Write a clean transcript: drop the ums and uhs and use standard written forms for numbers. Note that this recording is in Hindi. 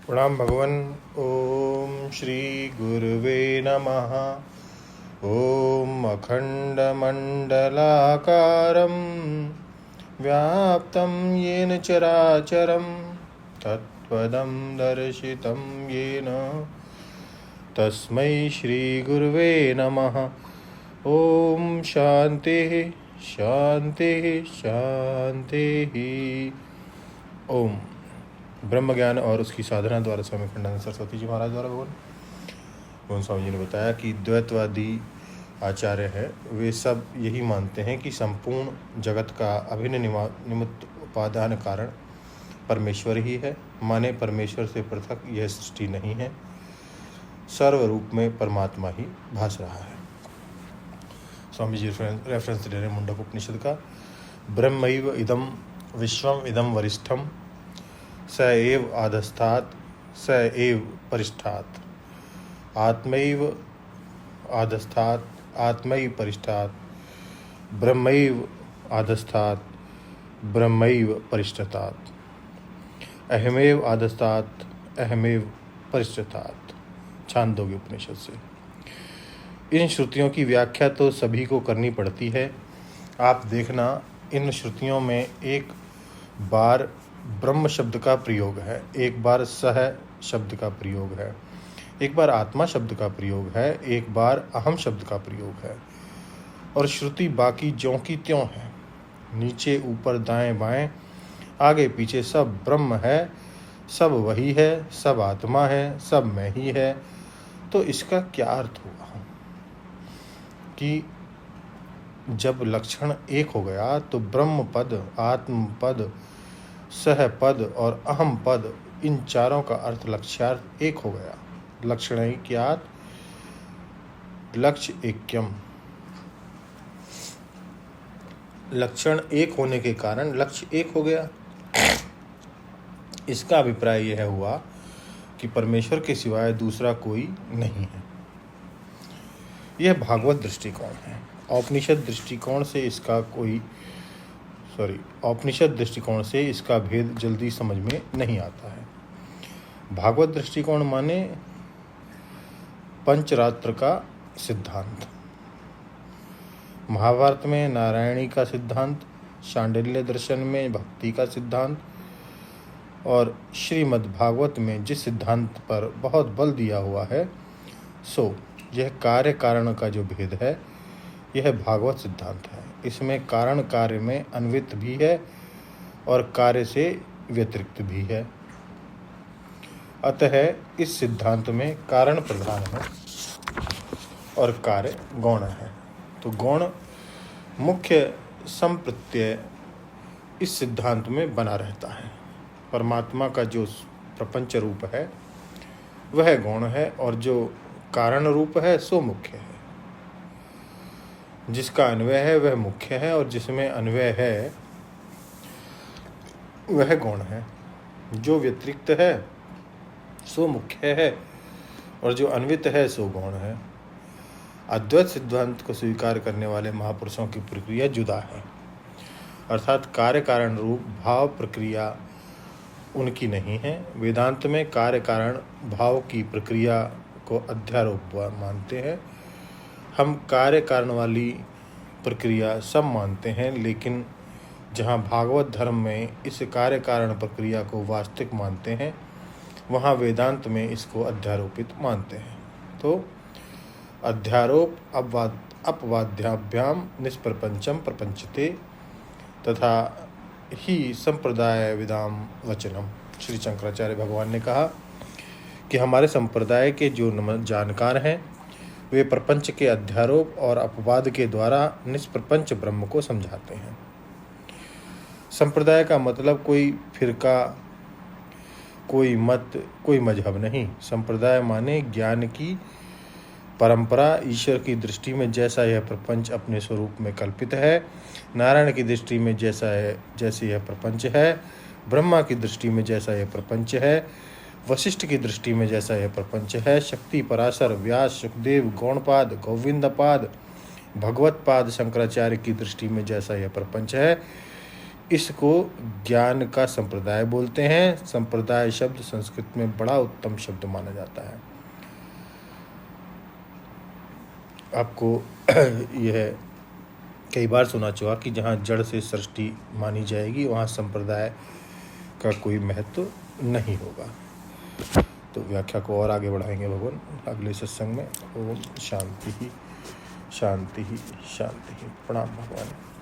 प्रणाम भगवन। ओम श्री गुरुवे नमः। ओम अखंडमंडलाकारं व्याप्तं येन चराचरं तत्पदं दर्शितं येन तस्मै श्री गुरुवे नमः। ओम शांति शांति शांति। ओम ब्रह्म ज्ञान और उसकी साधना द्वारा स्वामी खंडानंद सरस्वती जी महाराज द्वारा भगवान स्वामी जी ने बताया कि द्वैतवादी आचार्य है, वे सब यही मानते हैं कि संपूर्ण जगत का अभिन्न निमित्त उपादान कारण परमेश्वर ही है। माने परमेश्वर से पृथक यह सृष्टि नहीं है, सर्व रूप में परमात्मा ही भास रहा है। स्वामी जी रेफरेंस दे रहे हैं मुंडक उपनिषद का। ब्रह्मैव इदम विश्वम इदम वरिष्ठम स एव आधस्तात् स एव परिष्ठात् आत्मैव आधस्तात् आत्मैव परिष्ठात् ब्रह्मैव आधस्तात् ब्रह्मैव परिष्ठतात् अहमेव आधस्तात् अहमेव परिष्ठतात्। छांदोग्य उपनिषद से। इन श्रुतियों की व्याख्या तो सभी को करनी पड़ती है। आप देखना, इन श्रुतियों में एक बार ब्रह्म शब्द का प्रयोग है, एक बार सह शब्द का प्रयोग है, एक बार आत्मा शब्द का प्रयोग है, एक बार अहम शब्द का प्रयोग है। और श्रुति बाकी ज्यों की त्यों है, नीचे ऊपर दाएं बाएं आगे पीछे सब ब्रह्म है, सब वही है, सब आत्मा है, सब मैं ही है। तो इसका क्या अर्थ हुआ कि जब लक्षण एक हो गया तो ब्रह्म पद, आत्म पद, सह पद और अहम पद, इन चारों का अर्थ लक्ष्यार्थ एक हो गया। लक्षणैक्यात् लक्ष्य ऐक्यम। लक्षण एक होने के कारण लक्ष्य एक हो गया। इसका अभिप्राय यह हुआ कि परमेश्वर के सिवाय दूसरा कोई नहीं है। यह भागवत दृष्टिकोण है। औपनिषद दृष्टिकोण से इसका भेद जल्दी समझ में नहीं आता है। भागवत दृष्टिकोण माने पंचरात्र का सिद्धांत, महाभारत में नारायणी का सिद्धांत, शांडिल्य दर्शन में भक्ति का सिद्धांत और श्रीमद् भागवत में जिस सिद्धांत पर बहुत बल दिया हुआ है, सो यह कार्य कारण का जो भेद है, यह भागवत सिद्धांत है। इसमें कारण कार्य में अन्वित भी है और कार्य से व्यतिरिक्त भी है। अतः इस सिद्धांत में कारण प्रधान है और कार्य गौण है। तो गौण मुख्य संप्रत्यय इस सिद्धांत में बना रहता है। परमात्मा का जो प्रपंच रूप है वह गौण है और जो कारण रूप है सो मुख्य है। जिसका अन्वय है वह मुख्य है और जिसमें अन्वय है वह गौण है। जो व्यतिरिक्त है सो मुख्य है और जो अन्वित है सो गौण है। अद्वैत सिद्धांत को स्वीकार करने वाले महापुरुषों की प्रक्रिया जुदा है, अर्थात कार्य कारण रूप भाव प्रक्रिया उनकी नहीं है। वेदांत में कार्य कारण भाव की प्रक्रिया को अध्यारोप मानते हैं। हम कार्य कारण वाली प्रक्रिया सब मानते हैं, लेकिन जहाँ भागवत धर्म में इस कार्य कारण प्रक्रिया को वास्तविक मानते हैं, वहाँ वेदांत में इसको अध्यारोपित मानते हैं। तो अध्यारोप अपवाद्याभ्याम निष्प्रपंचम प्रपंचते तथा ही संप्रदाय विदाम वचनम। श्री शंकराचार्य भगवान ने कहा कि हमारे संप्रदाय के जो जानकार हैं वे प्रपंच के अध्यारोप और अपवाद के द्वारा निष्प्रपंच ब्रह्म को समझाते हैं। संप्रदाय का मतलब कोई फिरका, कोई मत, कोई मजहब नहीं। संप्रदाय माने ज्ञान की परंपरा। ईश्वर की दृष्टि में जैसा यह प्रपंच अपने स्वरूप में कल्पित है, नारायण की दृष्टि में जैसे यह प्रपंच है, ब्रह्मा की दृष्टि में जैसा यह प्रपंच है, वशिष्ठ की दृष्टि में जैसा यह प्रपंच है, शक्ति पराशर व्यास सुखदेव गौणपाद गोविंदपाद भगवतपाद शंकराचार्य की दृष्टि में जैसा यह प्रपंच है, इसको ज्ञान का संप्रदाय बोलते हैं। संप्रदाय शब्द संस्कृत में बड़ा उत्तम शब्द माना जाता है। आपको यह कई बार सुना चुका कि जहाँ जड़ से सृष्टि मानी जाएगी वहाँ संप्रदाय का कोई महत्व नहीं होगा। तो व्याख्या को और आगे बढ़ाएंगे भगवान अगले सत्संग में। ओम शांति ही शांति ही शांति ही। प्रणाम भगवान।